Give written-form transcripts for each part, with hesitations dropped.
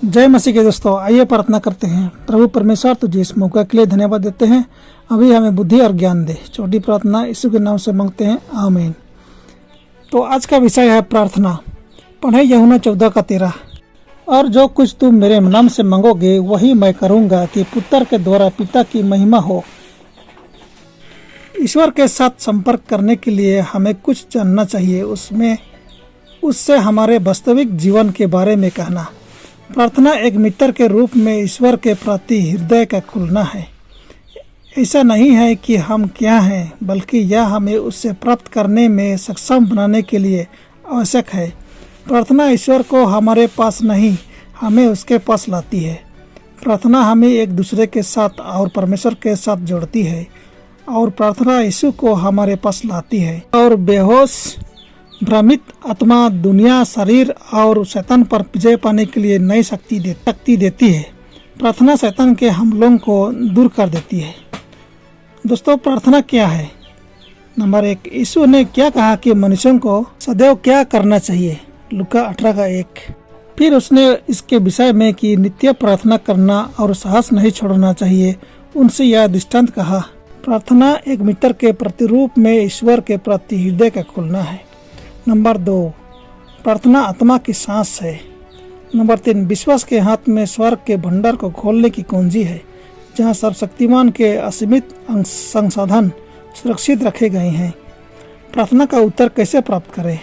जय मसीह के दोस्तों, आइए प्रार्थना करते हैं। प्रभु परमेश्वर तुझे इस मौका के लिए धन्यवाद देते हैं। अभी हमें बुद्धि और ज्ञान दे। छोटी प्रार्थना यीशु के नाम से मांगते हैं, आमीन। तो आज का विषय है प्रार्थना। पढ़े यूहन्ना 14:13। और जो कुछ तुम मेरे नाम से मांगोगे वही मैं करूंगा, कि पुत्र के द्वारा पिता की महिमा हो। ईश्वर के साथ संपर्क करने के लिए हमें कुछ जानना चाहिए, उससे हमारे वास्तविक जीवन के बारे में कहना। प्रार्थना एक मित्र के रूप में ईश्वर के प्रति हृदय का खुलना है। ऐसा नहीं है कि हम क्या हैं, बल्कि यह हमें उससे प्राप्त करने में सक्षम बनाने के लिए आवश्यक है। प्रार्थना ईश्वर को हमारे पास नहीं, हमें उसके पास लाती है। प्रार्थना हमें एक दूसरे के साथ और परमेश्वर के साथ जोड़ती है, और प्रार्थना यीशु को हमारे पास लाती है। और बेहोश भ्रमित आत्मा, दुनिया, शरीर और शैतान पर विजय पाने के लिए नई शक्ति देती है। प्रार्थना शैतान के हमलों को दूर कर देती है। दोस्तों, प्रार्थना क्या है? नंबर 1, यीशु ने क्या कहा कि मनुष्यों को सदैव क्या करना चाहिए? लूका 18:1। फिर उसने इसके विषय में कि नित्य प्रार्थना करना और साहस नहीं छोड़ना चाहिए, उनसे यह दृष्टांत कहा। प्रार्थना एक मित्र के प्रतिरूप में ईश्वर के प्रति हृदय का खुलना है। नंबर 2, प्रार्थना आत्मा की सांस है। नंबर 3, विश्वास के हाथ में स्वर्ग के भंडार को खोलने की कुंजी है, जहां सर्वशक्तिमान के असीमित संसाधन सुरक्षित रखे गए हैं। प्रार्थना का उत्तर कैसे प्राप्त करें?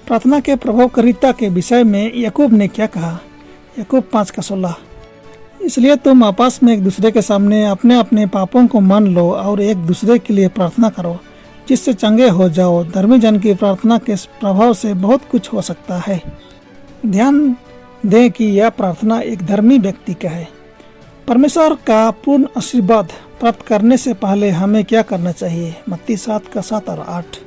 प्रार्थना के प्रभावकारिता के विषय में याकूब ने क्या कहा? याकूब 5:16। इसलिए तुम आपस में एक दूसरे के सामने अपने अपने पापों को मान लो और एक दूसरे के लिए प्रार्थना करो, जिससे चंगे हो जाओ। धर्मी जन की प्रार्थना के प्रभाव से बहुत कुछ हो सकता है। ध्यान दें कि यह प्रार्थना एक धर्मी व्यक्ति का है। परमेश्वर का पूर्ण आशीर्वाद प्राप्त करने से पहले हमें क्या करना चाहिए? मत्ती 7:7 और 8।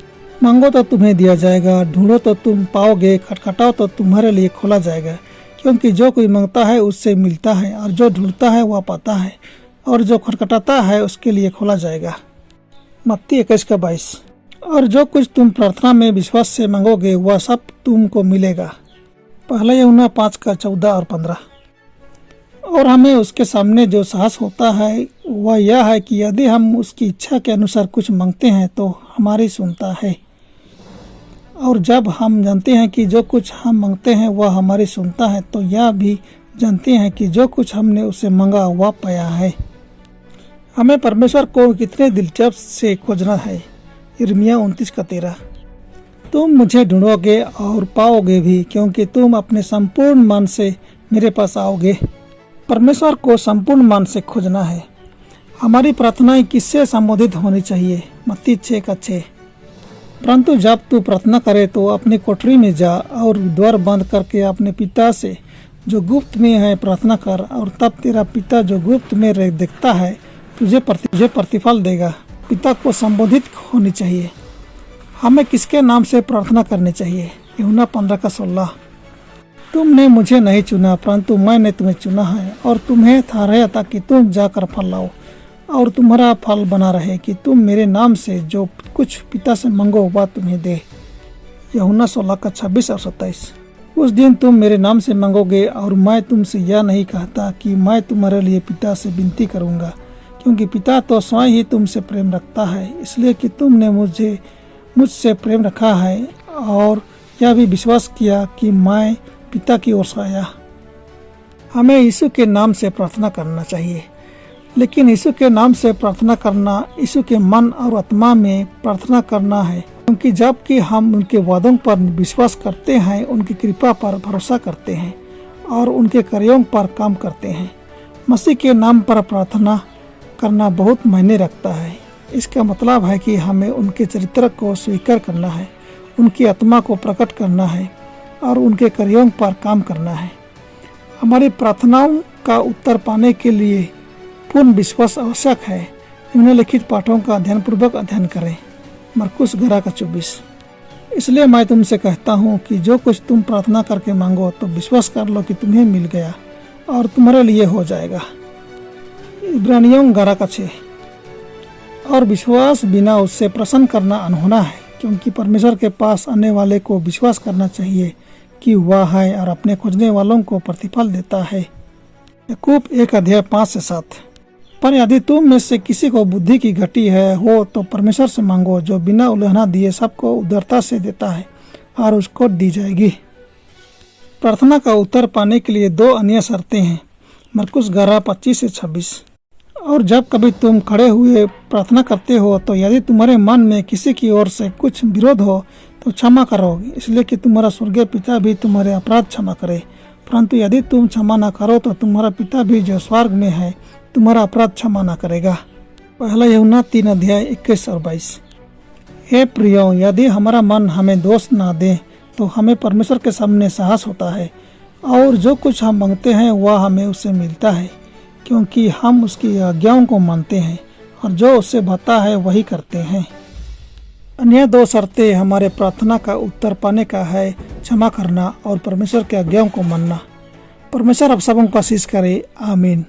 मांगो तो तुम्हें दिया जाएगा, ढूंढो तो तुम पाओगे, खटखटाओ तो तुम्हारे लिए खोला जाएगा। क्योंकि जो कोई मांगता है उससे मिलता है, और जो ढूंढता है वह पाता है, और जो खटखटाता है उसके लिए खोला जाएगा। मत्ती 21:22। और जो कुछ तुम प्रार्थना में विश्वास से मांगोगे वह सब तुमको मिलेगा। पहला यूहन्ना 5:14 और 15। और हमें उसके सामने जो साहस होता है वह यह है कि यदि हम उसकी इच्छा के अनुसार कुछ मांगते हैं तो हमारी सुनता है। और जब हम जानते हैं कि जो कुछ हम मांगते हैं वह हमारी सुनता है, तो यह भी जानते हैं कि जो कुछ हमने उससे मांगा वह पाया है। हमें परमेश्वर को कितने दिलचस्प से खोजना है। यिर्मयाह 29:13। तुम मुझे ढूंढोगे और पाओगे भी, क्योंकि तुम अपने संपूर्ण मन से मेरे पास आओगे। परमेश्वर को संपूर्ण मन से खोजना है। हमारी प्रार्थनाएं किससे संबोधित होनी चाहिए? मत्ती 6:6। परंतु जब तू प्रार्थना करे तो अपनी कोठरी में जा और द्वार बंद करके अपने पिता से जो गुप्त में है प्रार्थना कर, और तब तेरा पिता जो गुप्त में देखता है तुझे प्रतिफल देगा। पिता को संबोधित होनी चाहिए। हमें किसके नाम से प्रार्थना करनी चाहिए? यूहन्ना 15:16। तुमने मुझे नहीं चुना, परंतु मैंने तुम्हें चुना है और तुम्हें ठहराया ताकि तुम जाकर फल लाओ और तुम्हारा फल बना रहे, कि तुम मेरे नाम से जो कुछ पिता से मांगो वह तुम्हें दे। यूहन्ना 16:26 और 27। उस दिन तुम मेरे नाम से मांगोगे, और मैं तुमसे यह नहीं कहता कि मैं तुम्हारे लिए पिता से विनती करूंगा, क्योंकि पिता तो स्वयं ही तुमसे प्रेम रखता है, इसलिए कि तुमने मुझसे प्रेम रखा है और यह भी विश्वास किया कि मैं पिता की ओर से आया। हमें यीशु के नाम से प्रार्थना करना चाहिए, लेकिन यीशु के नाम से प्रार्थना करना यीशु के मन और आत्मा में प्रार्थना करना है, क्योंकि जबकि हम उनके वादों पर विश्वास करते हैं, उनकी कृपा पर भरोसा करते हैं और उनके कार्यों पर काम करते हैं। मसीह के नाम पर प्रार्थना करना बहुत मायने रखता है। इसका मतलब है कि हमें उनके चरित्र को स्वीकार करना है, उनकी आत्मा को प्रकट करना है और उनके कार्यों पर काम करना है। हमारी प्रार्थनाओं का उत्तर पाने के लिए पूर्ण विश्वास आवश्यक है। निम्नलिखित पाठों का ध्यानपूर्वक अध्ययन करें। मरकुस 11:24। इसलिए मैं तुमसे कहता हूँ कि जो कुछ तुम प्रार्थना करके मांगो तो विश्वास कर लो कि तुम्हें मिल गया और तुम्हारे लिए हो जाएगा। इब्रानियों 11:6। और विश्वास बिना उससे प्रसन्न करना अनहोना है, क्योंकि परमेश्वर के पास आने वाले को विश्वास करना चाहिए की हुआ है और अपने खोजने वालों को प्रतिफल देता है। याकूब 1:5-7। पर यदि तुम में से किसी को बुद्धि की घटी हो तो परमेश्वर से मांगो, जो बिना उलाहना दिए सबको उदारता से देता है और उसको दी जाएगी। प्रार्थना का उत्तर पाने के लिए 2 अन्य शर्तें हैं। मरकुस 11:25-26। और जब कभी तुम खड़े हुए प्रार्थना करते हो तो यदि तुम्हारे मन में किसी की ओर से कुछ विरोध हो तो क्षमा करो, इसलिए कि तुम्हारा स्वर्गीय पिता भी तुम्हारे अपराध क्षमा करे। परंतु यदि तुम क्षमा न करो तो तुम्हारा पिता भी जो स्वर्ग में है तुम्हारा अपराध क्षमा न करेगा। 1 यूहन्ना 3:21-22। हे प्रियो, यदि हमारा मन हमें दोष ना दे तो हमें परमेश्वर के सामने साहस होता है और जो कुछ हम मांगते हैं वह हमें उससे मिलता है, क्योंकि हम उसकी आज्ञाओं को मानते हैं और जो उससे बताता है वही करते हैं। अन्य 2 शर्तें हमारे प्रार्थना का उत्तर पाने का है क्षमा करना और परमेश्वर की आज्ञाओं को मानना। परमेश्वर आप सबों को आशीष करे। आमीन।